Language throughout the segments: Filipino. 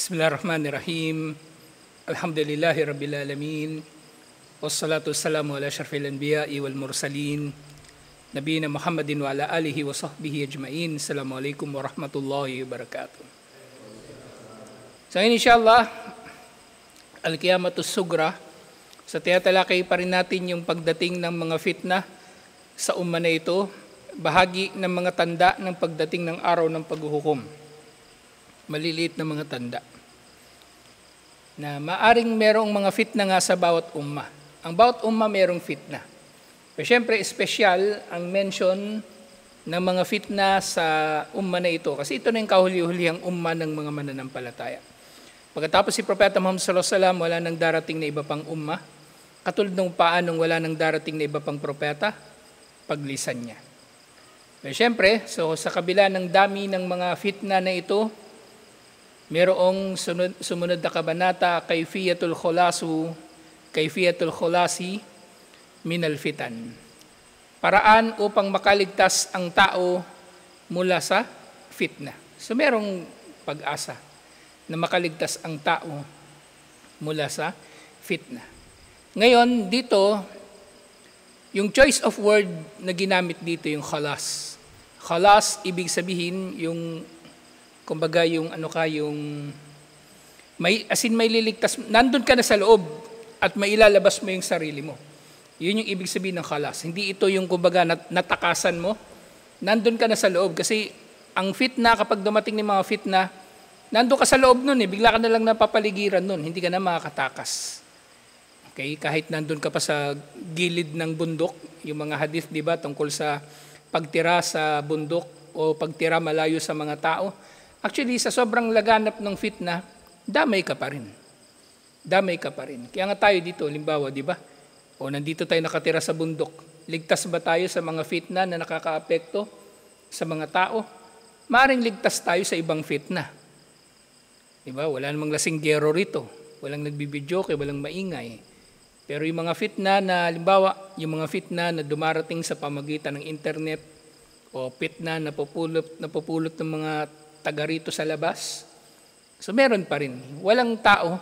Bismillahirrahmanirrahim. Alhamdulillahi Rabbil Alamin. Wassalatu wassalamu ala syarfil anbiya'i wal mursalin. Nabiyina Muhammadin wa ala alihi wa sahbihi ajma'in. Assalamualaikum warahmatullahi wabarakatuh. So insyaAllah, Al-Qiyamatus Sugra, sa tiyatalakay pa rin natin yung pagdating ng mga fitna sa umma na ito, bahagi ng mga tanda ng pagdating ng araw ng paghuhukom. Maliliit na mga tanda na maaring merong mga fitna nga sa bawat umma. Ang bawat umma merong fitna. Pero syempre, espesyal ang mention ng mga fitna sa umma na ito. Kasi ito na yung kahuli-hulihang umma ng mga mananampalataya. Pagkatapos si Propeta Muhammad sallallahu alaihi wasallam, wala nang darating na iba pang umma. Katulad nung paanong wala nang darating na iba pang propeta, paglisan niya. Pero syempre, so sa kabila ng dami ng mga fitna na ito, merong sumunod na kabanata, kayfiyatul khulasi minal fitan. Paraan upang makaligtas ang tao mula sa fitna. So merong pag-asa na makaligtas ang tao mula sa fitna. Ngayon, dito, yung choice of word na ginamit dito, yung khalas. Khalas, ibig sabihin, yung kumbaga yung may liligtas, nandun ka na sa loob at mailalabas mo yung sarili mo. Yun yung ibig sabihin ng khalas. Hindi ito yung kumbaga natakasan mo. Nandun ka na sa loob kasi ang fitna, kapag dumating ng mga fitna, nandun ka sa loob nun bigla ka na lang napapaligiran nun, hindi ka na makakatakas. Okay, kahit nandun ka pa sa gilid ng bundok, yung mga hadith, di ba, tungkol sa pagtira sa bundok o pagtira malayo sa mga tao. Actually, sa sobrang laganap ng fitna, damay ka pa rin. Damay ka pa rin. Kaya nga tayo dito, limbawa, di ba? O nandito tayo nakatira sa bundok. Ligtas ba tayo sa mga fitna na nakakaapekto sa mga tao? Maaring ligtas tayo sa ibang fitna. Di ba? Wala namang lasinggero rito. Walang nagbibidyoke, walang maingay. Pero yung mga fitna na, limbawa, yung mga fitna na dumarating sa pamagitan ng internet o fitna na napupulot ng mga taga rito sa labas. So meron pa rin. Walang tao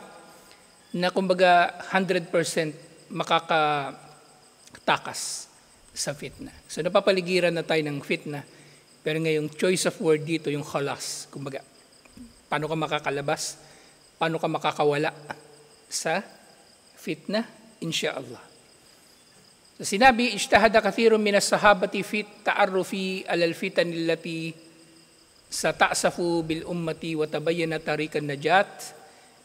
na kumbaga 100% makakatakas sa fitna. So napapaligiran na tayo ng fitna. Pero ngayong choice of word dito, yung khalas. Kumbaga, paano ka makakalabas? Paano ka makakawala sa fitna? Insyaallah. So sinabi, ijtahada kathirun minas sahabati fit ta'arrufi alal fitan allati sa ta'safu bil ummati wa tabayyana tariqan najat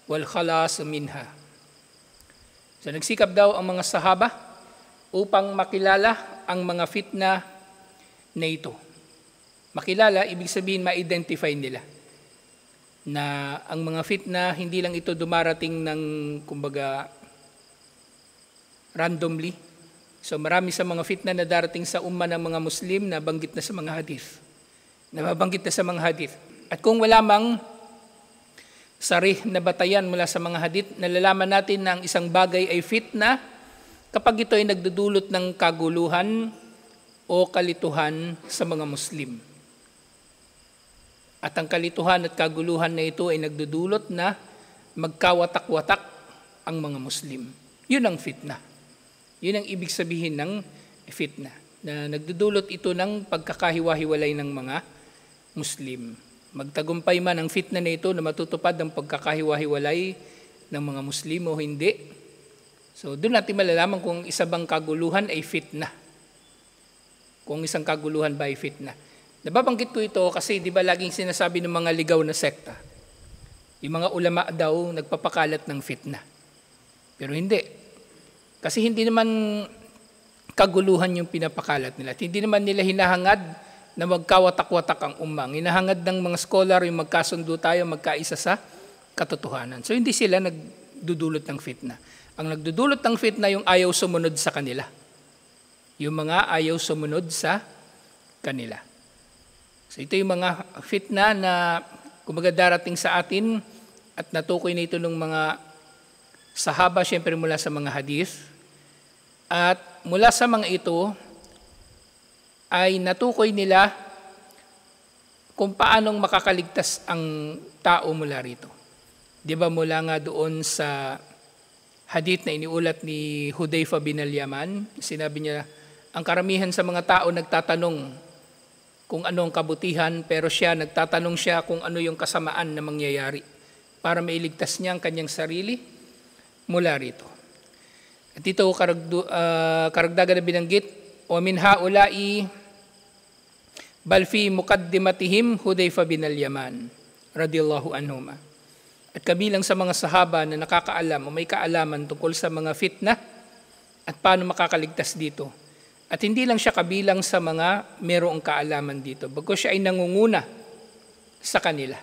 wal khalas minha. So nagsikap daw ang mga sahaba upang makilala ang mga fitna na ito. Makilala, ibig sabihin ma-identify nila na ang mga fitna hindi lang ito dumarating ng kumbaga randomly. So marami sa mga fitna na darating sa umma ng mga Muslim na banggit na sa mga hadith. Nababanggit na sa mga hadith. At kung wala mang sarih na batayan mula sa mga hadith, nalalaman natin na ang isang bagay ay fitna kapag ito ay nagdudulot ng kaguluhan o kalituhan sa mga Muslim. At ang kalituhan at kaguluhan na ito ay nagdudulot na magkawatak-watak ang mga Muslim. Yun ang fitna. Yun ang ibig sabihin ng fitna. Na nagdudulot ito ng pagkakahiwa-hiwalay ng mga Muslim. Magtagumpay man ang fitna na ito na matutupad ang pagkakahiwa-hiwalay ng mga Muslim o hindi. So doon natin malalaman kung isa bang kaguluhan ay fitna. Kung isang kaguluhan ba ay fitna. Nababanggit ko ito kasi di ba laging sinasabi ng mga ligaw na sekta, yung mga ulama daw nagpapakalat ng fitna. Pero hindi. Kasi hindi naman kaguluhan yung pinapakalat nila. At hindi naman nila hinahangad na magkawatak-watak ang umma. Hinahangad ng mga scholar yung magkasundo tayo, magkaisa sa katotohanan. So hindi sila nagdudulot ng fitna. Ang nagdudulot ng fitna yung ayaw sumunod sa kanila. Yung mga ayaw sumunod sa kanila. So ito yung mga fitna na kumbaga darating sa atin at natukoy na ito ng mga sahaba, syempre mula sa mga hadith. At mula sa mga ito, ay natukoy nila kung paanong makakaligtas ang tao mula rito. Di ba mula nga doon sa hadith na iniulat ni Hudayfa bin al-Yaman, sinabi niya, ang karamihan sa mga tao nagtatanong kung ano ang kabutihan, pero nagtatanong siya kung ano yung kasamaan na mangyayari para mailigtas niya ang kanyang sarili mula rito. At ito, karagdagan na binanggit, o min haulai bal fi muqaddimatihim Hudayfa bin al-Yaman radiyallahu anhuma. At kabilang sa mga sahaba na nakakaalam o may kaalaman tungkol sa mga fitna at paano makakaligtas dito. At hindi lang siya kabilang sa mga merong kaalaman dito, bagkus siya ay nangunguna sa kanila.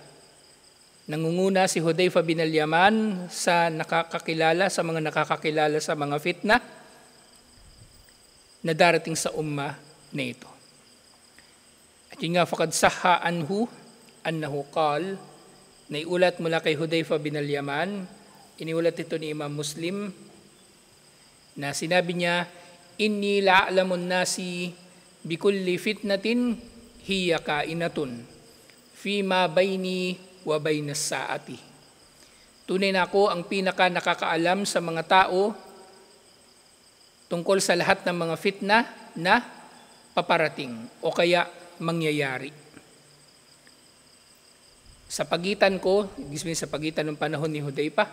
Nangunguna si Hudayfa bin al-Yaman sa mga nakakakilala sa mga fitna na darating sa umma na ito. At yun nga, faqad sahha anhu annahu qal, naiulat mula kay Hudayfa bin al-Yaman, iniulat ito ni Imam Muslim, na sinabi niya, inni la'alamun nasi bikulli fitnatin hiya kainatun fima bayni wa baynas saati. Tunay na ako ang pinaka nakakaalam sa mga tao tungkol sa lahat ng mga fitna na paparating o kaya mangyayari. Sa pagitan ko, sa pagitan ng panahon ni Hudayfa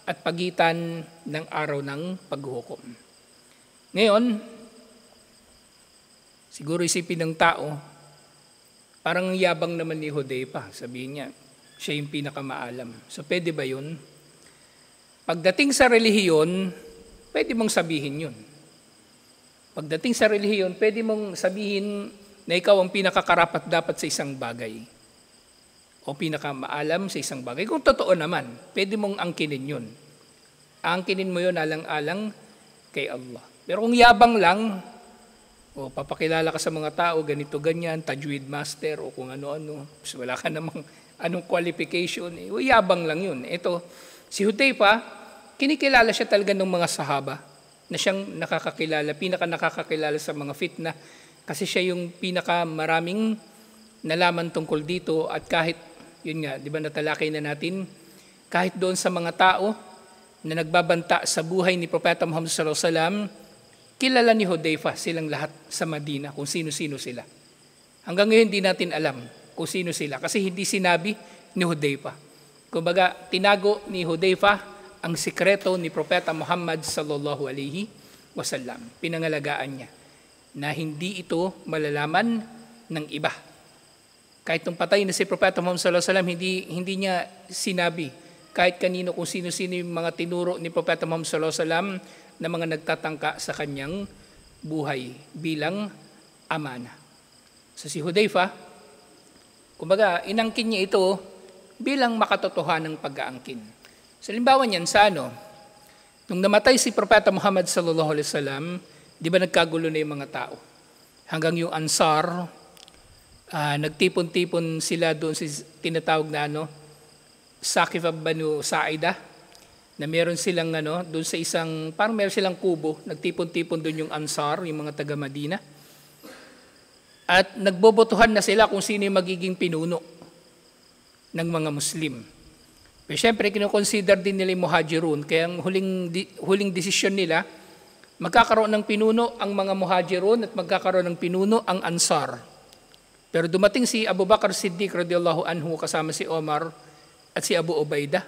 at pagitan ng araw ng paghuhukom. Ngayon, siguro isipin ng tao, parang yabang naman ni Hudayfa. Sabihin niya, siya yung pinakamaalam. So pwede ba yun? Pagdating sa relihiyon, pwede mong sabihin yun. Pagdating sa relihiyon, pwede mong sabihin na ikaw ang pinakakarapat dapat sa isang bagay. O pinakamaalam sa isang bagay. Kung totoo naman, pwede mong angkinin yun. Angkinin mo yun alang-alang kay Allah. Pero kung yabang lang, o papakilala ka sa mga tao, ganito, ganyan, tajwid master, o kung ano-ano, wala ka namang anong qualification, yabang lang yun. Ito, si Hudayfa, kinikilala siya talaga ng mga sahaba na siyang nakakakilala, pinaka nakakakilala sa mga fitna, kasi siya yung pinaka maraming nalaman tungkol dito at kahit yun nga, di ba natalakay na natin, kahit doon sa mga tao na nagbabanta sa buhay ni Propeta Muhammad sallallahu alaihi wasallam, kilala ni Hudayfa silang lahat sa Madina kung sino-sino sila. Hanggang ngayon hindi natin alam kung sino sila kasi hindi sinabi ni Hudayfa. Kumbaga, tinago ni Hudayfa ang sikreto ni Propeta Muhammad sallallahu alaihi wasallam. Pinangalagaan niya na hindi ito malalaman ng iba. Kahit nung patay na si Propeta Muhammad sallallahu alaihi wasallam, hindi niya sinabi kahit kanino kung sino-sino yung mga tinuro ni Propeta Muhammad sallallahu alaihi wasallam na mga nagtatangka sa kanyang buhay bilang amana. So si Hudayfa, kumbaga inangkin niya ito bilang makatotohanang pag-aangkin. So halimbawa niyan sa nung namatay si Propeta Muhammad sallallahu alaihi wasallam, di ba nagkagulo na yung mga tao? Hanggang yung Ansar, nagtipon-tipon sila doon sa tinatawag na Saqif Banu Sa'ida, na meron silang doon sa isang, parang meron silang kubo, nagtipon-tipon doon yung Ansar, yung mga taga Madina. At nagbobotohan na sila kung sino yung magiging pinuno ng mga Muslim. Pero syempre, kinoconsider din nila yung Muhajirun, kaya ang huling desisyon nila, magkakaroon ng pinuno ang mga Muhajirun at magkakaroon ng pinuno ang Ansar. Pero dumating si Abu Bakar Siddiq radiyallahu anhu kasama si Omar at si Abu Ubaidah.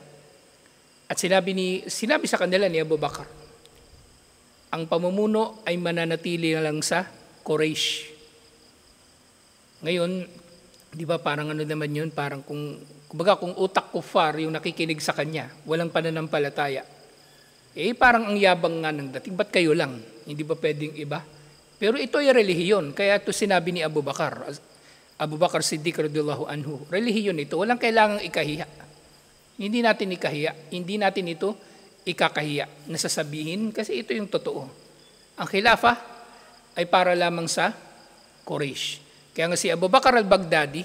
At sinabi sa kanila ni Abu Bakar, ang pamumuno ay mananatili na lang sa Quraysh. Ngayon, di ba parang naman yun, parang kung utak kufar yung nakikinig sa kanya, walang pananampalataya. Parang ang yabang nga ng dating, ba't kayo lang? Hindi ba pwedeng iba? Pero ito ay relihiyon, kaya ito sinabi ni Abu Bakar Siddiq radhiyallahu anhu, relihiyon ito, walang kailangang ikahiya. Hindi natin ikahiya, hindi natin ito ikakahiya na sasabihin kasi ito yung totoo. Ang khilafah ay para lamang sa Quraysh. Kaya nga si Abu Bakar al-Baghdadi,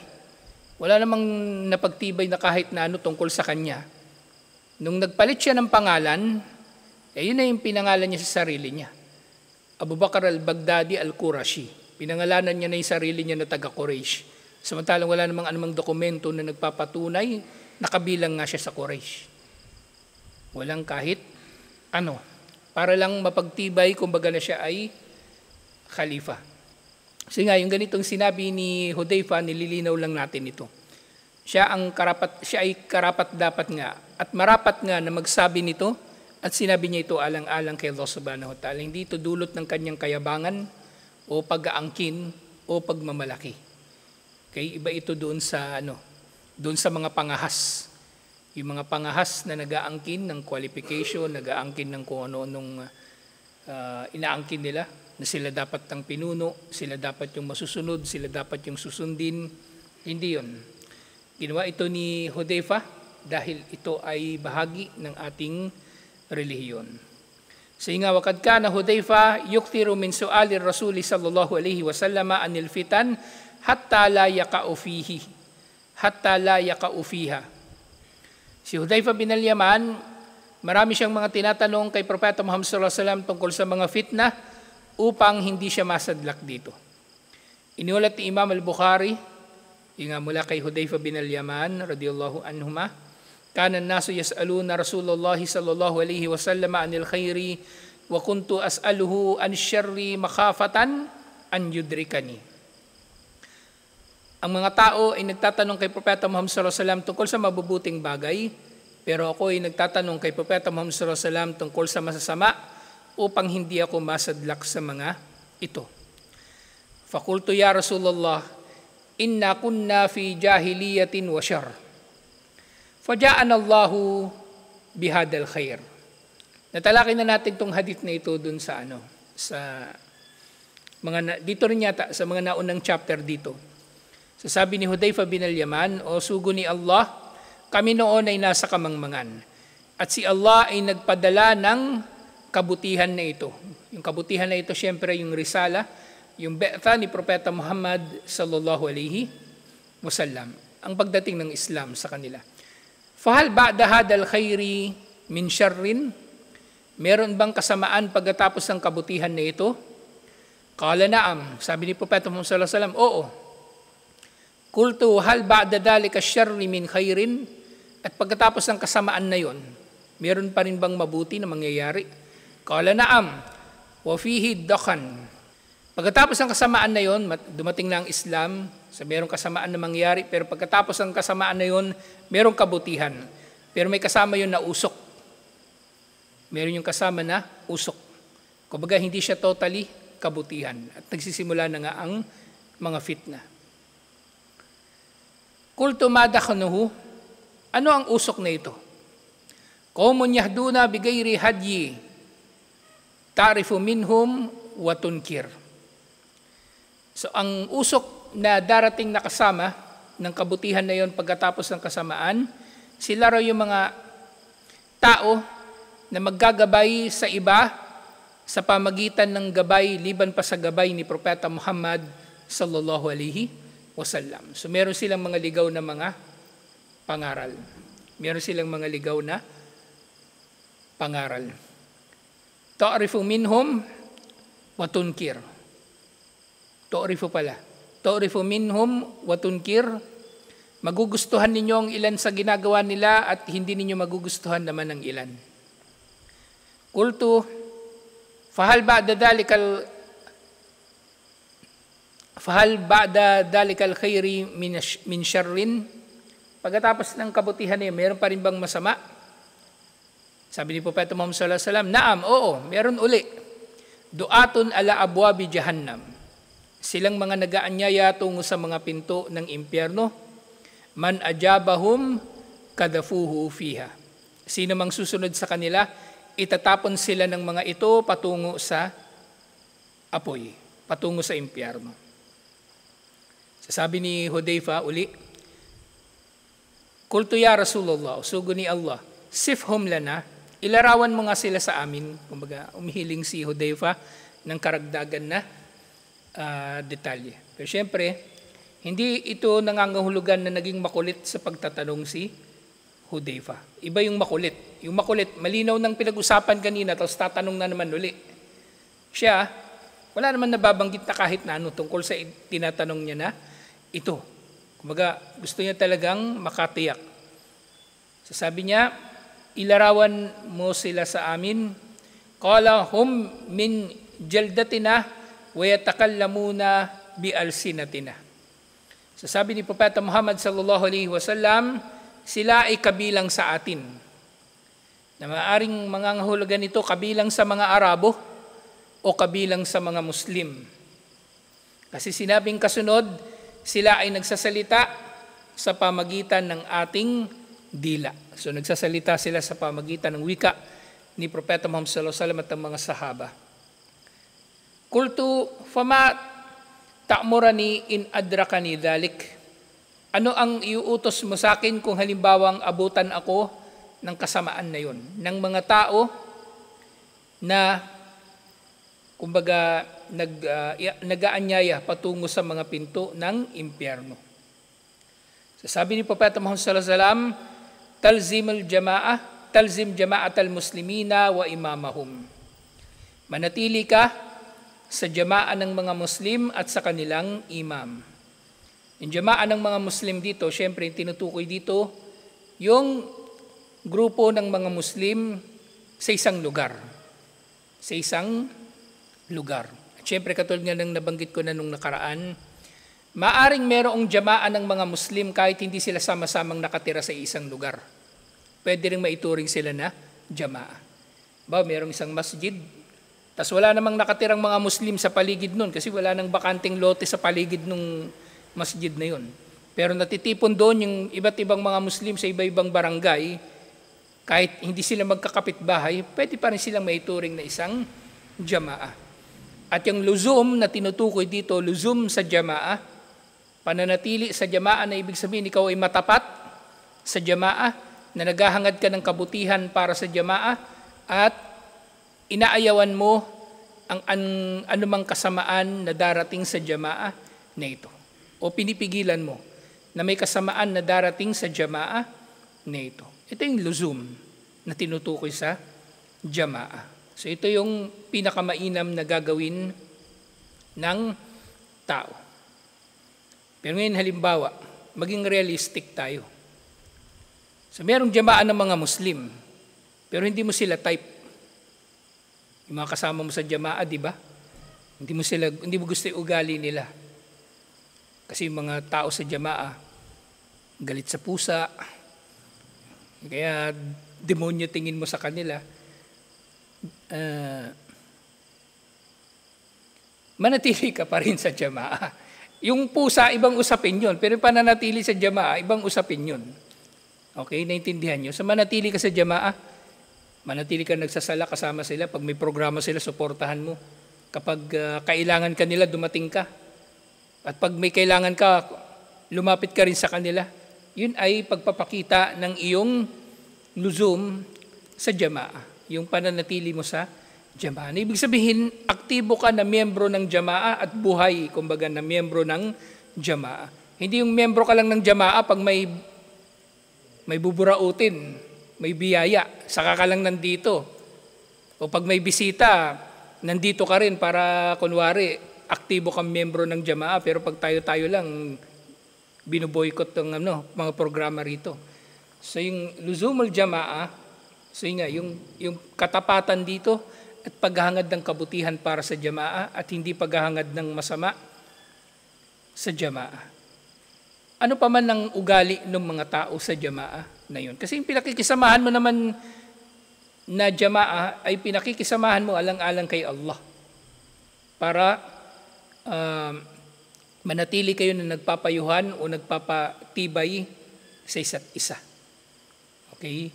wala namang napagtibay na kahit na tungkol sa kanya. Nung nagpalit siya ng pangalan, yun na yung pinangalan niya sa sarili niya. Abu Bakar al-Baghdadi al-Qurashi. Pinangalanan niya na yung sarili niya na taga-Quraysh. Samantalang wala namang anumang dokumento na nagpapatunay, nakabilang nga siya sa Quraysh. Walang kahit ano. Para lang mapagtibay, kumbaga na siya ay khalifa. Kasi nga, yung ganitong sinabi ni Hudayfa, nililinaw lang natin ito. Siya ay karapat dapat nga at marapat nga na magsabi nito at sinabi niya ito alang-alang kay Allah subhanahu wa ta'ala. Hindi ito dulot ng kanyang kayabangan o pag-aangkin o pagmamalaki. Okay, iba ito doon sa mga pangahas. Yung mga pangahas na nag-aangkin ng qualification, nag-aangkin ng kung ano-anong inaangkin nila, na sila dapat ang pinuno, sila dapat yung masusunod, sila dapat yung susundin. Hindi yun. Ginawa ito ni Hudayfa dahil ito ay bahagi ng ating relihiyon. Saying nga, wakad kana Hudayfa yukthiru min su'alir Rasuli sallallahu alaihi wasallam anil fitan hatta la yaqa'u fiha. Si Hudayfa bin al-Yaman, marami siyang mga tinatanong kay Propeta Muhammad sallallahu alaihi wasallam tungkol sa mga fitna upang hindi siya masadlak dito. Inulat ni Imam al-Bukhari, yung mula kay Hudayfa bin al-Yaman radiyallahu anhuma, kana an-nasu yas'aluna Rasulullah sallallahu alaihi wasallam anil khairi wa kuntu as'aluhu an syarri makhafatan an yudrikani. Ang mga tao ay nagtatanong kay Propeta Muhammad sallallahu alaihi wasallam tungkol sa mabubuting bagay, pero ako ay nagtatanong kay Propeta Muhammad sallallahu alaihi wasallam tungkol sa masasama upang hindi ako masadlak sa mga ito. Fakultu ya Rasulullah, inna kunna fi jahiliyatin wa syar. Faja'ana Allahu bihadal khair. Natalakay na natin itong hadith na ito dun sa dito rin yata, sa mga naunang chapter dito. Sabi ni Hudayfa bin al-Yaman, o sugo ni Allah, kami noon ay nasa kamangmangan. At si Allah ay nagpadala ng kabutihan na ito. Yung kabutihan na ito, syempre yung risala, yung be'tha ni Propeta Muhammad sallallahu alaihi wasallam, ang pagdating ng Islam sa kanila. Fahal ba'da hadal khairi min syarrin? Meron bang kasamaan pagkatapos ng kabutihan na ito? Qala na'am. Sabi ni Propeta Muhammad sallallahu alaihi wasallam, oo. Qultu hal ba'da dhalika syarri min khairin? At pagkatapos ng kasamaan na yon, meron pa rin bang mabuti na mangyayari? Qala na'am. Wa fihi dakhan. Pagkatapos ng kasamaan na yon, dumating na ang Islam, sa merong kasamaan na mangyari, pero pagkatapos ng kasamaan na yon, merong kabutihan. Pero may kasama yon na usok. Meron yung kasama na usok. Kumbaga hindi siya totally kabutihan. At nagsisimula na nga ang mga fitna. Qultu ma dakhanuhu? Ano ang usok na ito? Qawmun yahduna bigayri hadyi ta'rifu minhum wa tunkir. So ang usok na darating na kasama ng kabutihan na yon pagkatapos ng kasamaan, sila raw yung mga tao na maggagabay sa iba sa pamagitan ng gabay liban pa sa gabay ni Propeta Muhammad sallallahu alaihi wasallam. So meron silang mga ligaw na mga pangaral. Meron silang mga ligaw na pangaral. Ta'rifu minhum wa tunkir. Ta'rifu minhum wa tunkir. Magugustuhan ninyo ang ilan sa ginagawa nila at hindi ninyo magugustuhan naman ang ilan. Qultu fahal ba'da dalikal khairi min syarrin? Pagkatapos ng kabutihan niya, meron pa rin bang masama? Sabi ni Propeta Muhammad sallallahu alaihi wasallam, naam, oo, meron uli. Du'atun ala abwabi jahannam. Silang mga nagaanyaya tungo sa mga pinto ng impyerno. Man ajabahum kadafuhu fiha. Sino mang susunod sa kanila, itatapon sila ng mga ito patungo sa apoy, patungo sa impyerno. Sabi ni Hudayfa uli, Qultu ya Rasulullah, sugo ni Allah, sifhum lana, ilarawan mo nga sila sa amin. Kumbaga, umihiling si Hudayfa ng karagdagan na detalye. Pero syempre, hindi ito nangangahulugan na naging makulit sa pagtatanong si Hudayfa. Iba yung makulit. Yung makulit, malinaw ng pinag-usapan kanina, tapos tatanong na naman uli. Siya, wala naman nababanggit na kahit na ano tungkol sa tinatanong niya na ito. Kumbaga, gusto niya talagang makatiyak. Sasabi niya, ilarawan mo sila sa amin. Qala hum min jaldatina wa yatakallamuna bi alsinatina. So sabi ni Propeta Muhammad sallallahu alaihi wasallam, sila ay kabilang sa atin. Na maaring mangangahulugan nito kabilang sa mga Arabo o kabilang sa mga Muslim. Kasi sinabing kasunod, sila ay nagsasalita sa pamagitan ng ating dila. So nagsasalita sila sa pamagitan ng wika ni Propeta Muhammad sallallahu alaihi wasallam at ng mga sahaba. Qultu fama ta'murani in adrakani dhalik. Ano ang iuutos mo sa akin kung halimbawang abutan ako ng kasamaan na yun, ng mga tao na kumbaga nag-aanyaya patungo sa mga pinto ng impyerno. So, sabi ni Propeta Muhammad sallallahu alaihi wasallam, talzim jama'at al-muslimina wa imamahum. Manatili ka sa jama'a ng mga Muslim at sa kanilang imam. Yung jama'a ng mga Muslim dito, syempre tinutukoy dito yung grupo ng mga Muslim sa isang lugar. Sa isang lugar. At syempre katulad nga ng nabanggit ko na nung nakaraan, maaring merong jama'a ng mga Muslim kahit hindi sila sama-samang nakatira sa isang lugar. Pwede rin maituring sila na jama'a. Merong isang masjid, tas wala namang nakatirang mga Muslim sa paligid nun kasi wala nang bakanting lote sa paligid ng masjid na yun. Pero natitipon doon yung iba't ibang mga Muslim sa iba-ibang barangay, kahit hindi sila magkakapitbahay, pwede pa rin silang maituring na isang jama'a. At yung luzum na tinutukoy dito, luzum sa jama'a, pananatili sa jama'a na ibig sabihin ikaw ay matapat sa jama'a, na naghahangad ka ng kabutihan para sa jama'a, at inaayawan mo ang anumang kasamaan na darating sa jama'a na ito. O pinipigilan mo na may kasamaan na darating sa jama'a na ito. Ito yung luzum na tinutukoy sa jama'a. So ito yung pinakamainam na gagawin ng tao. Pero ngayon halimbawa, maging realistic tayo. So merong jama'a ng mga Muslim, pero hindi mo sila type. Yung mga kasama mo sa jama'a, di ba? Hindi mo gusto yung ugali nila. Kasi yung mga tao sa jama'a, galit sa pusa, kaya demonyo tingin mo sa kanila. Manatili ka pa rin sa jama'a. Yung pusa, ibang usapin yun. Pero pananatili sa jama'a, ibang usapin yun. Okay, naintindihan nyo? So manatili ka sa jama'a, manatili ka nagsasala kasama sila. Pag may programa sila, suportahan mo. Kapag kailangan ka nila, dumating ka. At pag may kailangan ka, lumapit ka rin sa kanila. Yun ay pagpapakita ng iyong luzum sa jama'a. Yung pananatili mo sa jama'a. Ibig sabihin, aktibo ka na miyembro ng jama'a at buhay, kumbaga, na miyembro ng jama'a. Hindi yung miyembro ka lang ng jama'a pag may buburautin, may biyaya, saka ka lang nandito. O pag may bisita, nandito ka rin para, kunwari, aktibo kang miyembro ng jama'a, pero pag tayo-tayo lang, binuboykot ng mga programa rito. So yung luzumul jama'a, so yung katapatan dito at paghahangad ng kabutihan para sa jama'a at hindi paghahangad ng masama sa jama'a. Ano pa man ang ugali ng mga tao sa jama'a na yun? Kasi yung pinakikisamahan mo naman na jama'a ay pinakikisamahan mo alang-alang kay Allah para manatili kayo na nagpapayuhan o nagpapatibay sa isa't isa. Okay?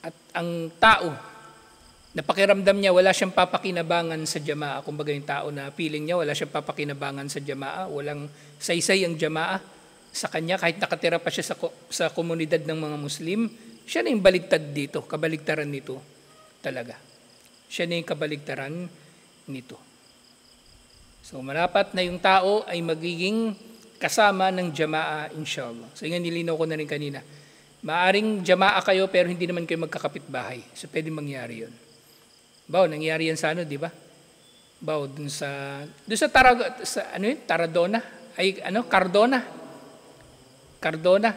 At ang tao, na pakiramdam niya wala siyang papakinabangan sa jama'a, kumbaga yung tao na feeling niya wala siyang papakinabangan sa jama'a, walang saysay ang jama'a sa kanya, kahit nakatira pa siya sa komunidad ng mga Muslim, siya na yung baligtad dito, kabaligtaran nito talaga. Siya na yung kabaligtaran nito. So marapat na yung tao ay magiging kasama ng jama'a, inshallah. So yung nilinaw ko na rin kanina. Maaring jama'a kayo pero hindi naman kayo magkakapitbahay. So pwede mangyari yun. Nangyari yan sa di ba? Dun sa Taradona, Cardona.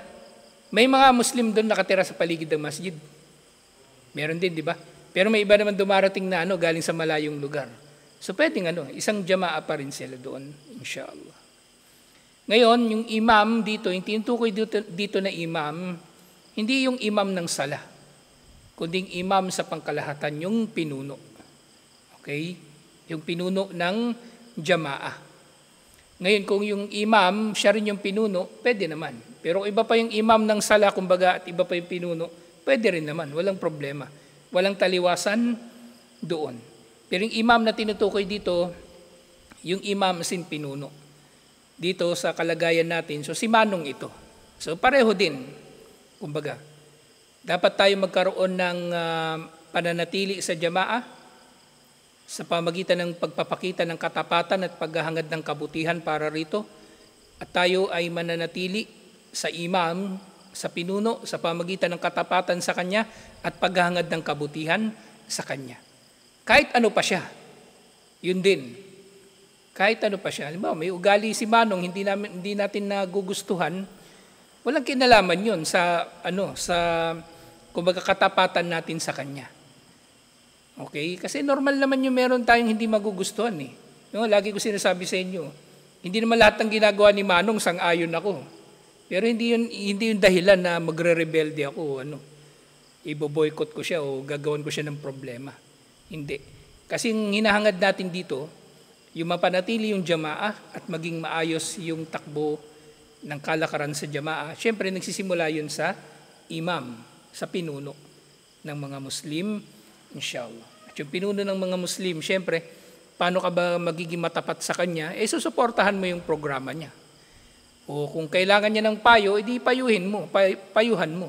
May mga Muslim doon nakatira sa paligid ng masjid. Meron din, di ba? Pero may iba naman dumarating na galing sa malayong lugar. So pwedeng isang jamaa pa rin sila doon, inshallah. Ngayon, yung imam dito, yung tinutukoy dito na imam, hindi yung imam ng sala, kundi imam sa pangkalahatan, yung pinuno. Okay? Yung pinuno ng jamaa. Ngayon, kung yung imam, siya rin yung pinuno, pwede naman. Pero iba pa yung imam ng sala, kumbaga, at iba pa yung pinuno, pwede rin naman, walang problema. Walang taliwasan doon. Pero yung imam na tinutukoy dito, yung imam sin pinuno. Dito sa kalagayan natin, so si Manong ito. So pareho din, kumbaga. Dapat tayo magkaroon ng pananatili sa jamaa sa pamagitan ng pagpapakita ng katapatan at paghahangad ng kabutihan para rito. At tayo ay mananatili sa imam, sa pinuno, sa pamagitan ng katapatan sa kanya at paghahangad ng kabutihan sa kanya. Kahit ano pa siya, yun din. Kahit ano pa siya. Halimbawa, may ugali si Manong, hindi natin nagugustuhan, walang kinalaman yun sa kumbaga katapatan natin sa kanya. Okay? Kasi normal naman yung meron tayong hindi magugustuhan eh. Lagi ko sinasabi sa inyo, hindi naman lahat ng ginagawa ni Manong sang-ayon ako. Pero hindi yun dahilan na magre-rebelde ako, ibo-boycott ko siya o gagawin ko siya ng problema. Hindi. Kasi yung hinahangad natin dito, yung mapanatili yung jamaa at maging maayos yung takbo ng kalakaran sa jamaa, syempre nagsisimula yun sa imam, sa pinuno ng mga Muslim, inshallah. At yung pinuno ng mga Muslim, syempre, paano ka ba magiging matapat sa kanya? Susuportahan mo yung programa niya. O kung kailangan niya ng payo, edi payuhan mo.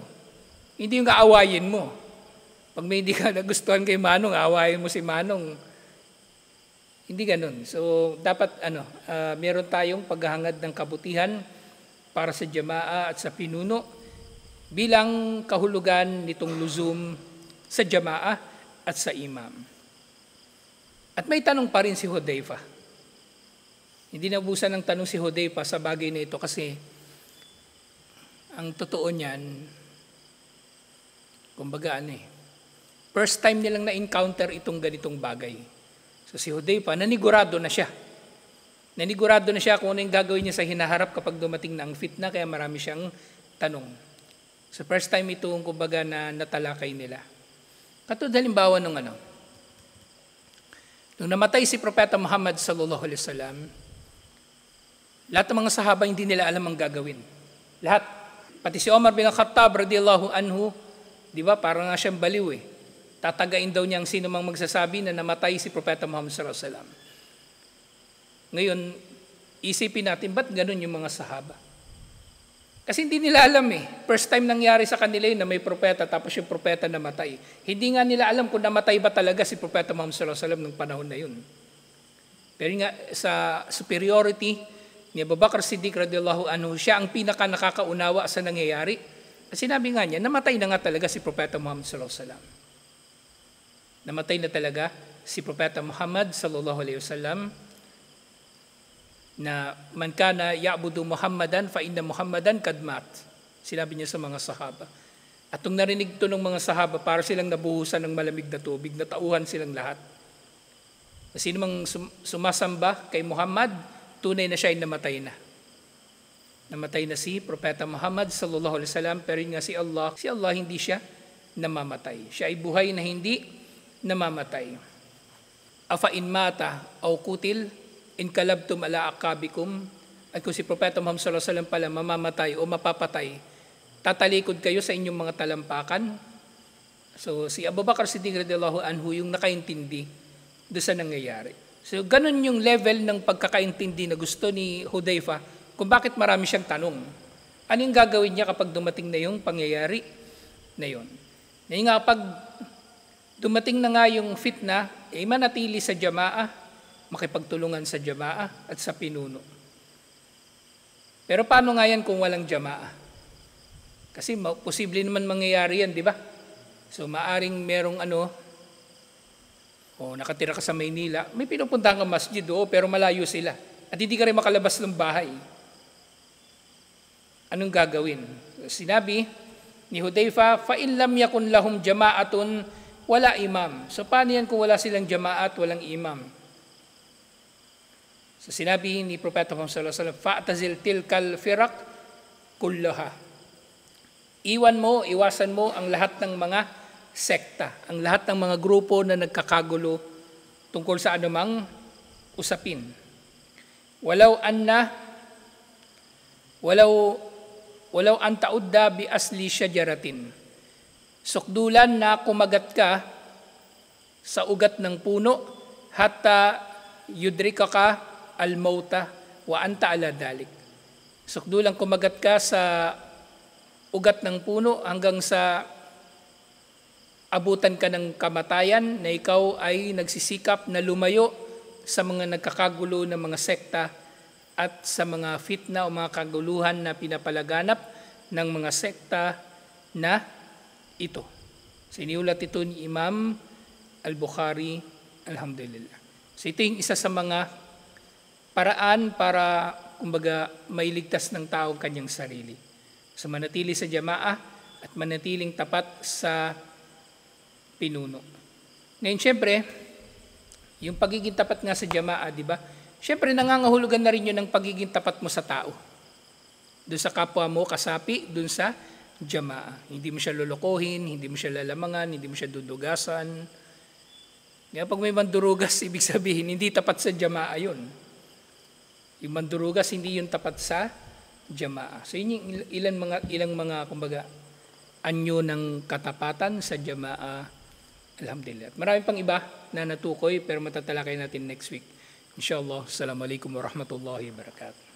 Hindi yung aawayin mo. Pag may hindi ka nagustuhan kay Manong, aawayin mo si Manong. Hindi ganun. So, dapat meron tayong paghahangad ng kabutihan para sa jamaa at sa pinuno bilang kahulugan nitong luzum sa jamaa at sa imam. At may tanong pa rin si Hudayfa. Hindi naubusan ng tanong si Hudayfa sa bagay na ito kasi ang totoo niyan, kumbaga first time nilang na-encounter itong ganitong bagay. So si Hudayfa, nanigurado na siya. Nanigurado na siya kung ano yung gagawin niya sa hinaharap kapag dumating na ang fitna, kaya marami siyang tanong. So first time itong kumbaga na natalakay nila. Katulad halimbawa nung nung namatay si Propeta Muhammad sallallahu alaihi wasallam, lahat ng mga sahaba hindi nila alam ang gagawin. Lahat. Pati si Omar bin Khattab radiyallahu anhu, di ba, parang nga siyang baliw eh. Tatagain daw niya ang sino mang magsasabi na namatay si Propeta Muhammad sallallahu alaihi wasallam. Ngayon, isipin natin, ba't ganun yung mga sahaba? Kasi hindi nila alam eh. First time nangyari sa kanila yun na may propeta tapos yung propeta namatay. Hindi nga nila alam kung namatay ba talaga si Propeta Muhammad sallallahu alaihi wasallam nung panahon na yun. Pero nga sa superiority ni Abu Bakr Siddiq radiyallahu anhu, siya ang pinaka nakakaunawa sa nangyayari. Kasi sinabi nga niya, namatay na nga talaga si Propeta Muhammad sallallahu alaihi wasallam. Namatay na talaga si Propeta Muhammad sallallahu alaihi wasallam na man kana ya'budu Muhammadan fa inna Muhammadan kad mat. Sinabi niya sa mga sahaba. At nung narinig ito ng mga sahaba, para silang nabuhusan ng malamig na tubig, natauhan silang lahat. Sino mang sumasamba kay Muhammad, tunay na siya ay namatay na. Namatay na si Propeta Muhammad sallallahu alaihi wasallam, pero yun nga si Allah hindi siya namamatay. Siya ay buhay na hindi namamatay. Afa in mata aw kutil in kalabtum ala aqabikum. At kung si Propeta Muhammad sallallahu alaihi wasallam pala mamamatay o mapapatay, tatalikod kayo sa inyong mga talampakan. So si Abu Bakr Siddiq radhiyallahu anhu yung nakaintindi doon sa nangyayari. So ganun yung level ng pagkakaintindi na gusto ni Hudayfa kung bakit marami siyang tanong. Ano yung gagawin niya kapag dumating na yung pangyayari na yun? Ngayon nga pag dumating na nga yung fitna, manatili sa jamaa, makipagtulungan sa jamaa at sa pinuno. Pero paano nga yan kung walang jamaa? Kasi posible naman mangyayari yan, di ba? So maaring merong nakatira ka sa Maynila, may pinupuntahan kang masjid, pero malayo sila. At hindi ka rin makalabas ng bahay. Anong gagawin? Sinabi ni Hudayfa, fa in lam yakun lahum jama'atun wala imam. So paano yan kung wala silang jamaat, walang imam? So sinabi ni Propeta Muhammad sallallahu alaihi wasallam, fa'tazil tilkal firaq kullaha. Iwasan mo ang lahat ng mga sekta, ang lahat ng mga grupo na nagkakagulo tungkol sa anumang usapin. Walau an ta'udda bi asli syajaratin. Sukdulan na kumagat ka sa ugat ng puno hatta yudrikaka al-mauta wa anta ala dalik. Sukdulan kumagat ka sa ugat ng puno hanggang sa abutan ka ng kamatayan na ikaw ay nagsisikap na lumayo sa mga nagkakagulo ng mga sekta at sa mga fitna o mga kaguluhan na pinapalaganap ng mga sekta na ito. Siniulat ito ni Imam Al-Bukhari, alhamdulillah. So ito yung isa sa mga paraan para, kumbaga, mailigtas ng tao kanyang sarili. So manatili sa jamaah at manatiling tapat sa pinuno. Ngayon, syempre, yung pagiging tapat nga sa jamaah, di ba? Syempre, nangangahulugan na rin yun ng pagiging tapat mo sa tao. Doon sa kapwa mo, kasapi, doon sa jamaah. Hindi mo siya lolokohin, hindi mo siya lalamangan, hindi mo siya dudugasan. Kaya pag may mandurugas, ibig sabihin, hindi tapat sa jamaah yun. Yung mandurugas, hindi yun tapat sa jamaah. So, yun yung ilang mga kumbaga, anyo ng katapatan sa jamaah. Alhamdulillah. Marami pang iba na natukoy, pero matatalakay natin next week. Inshallah. Assalamualaikum warahmatullahi wabarakatuh.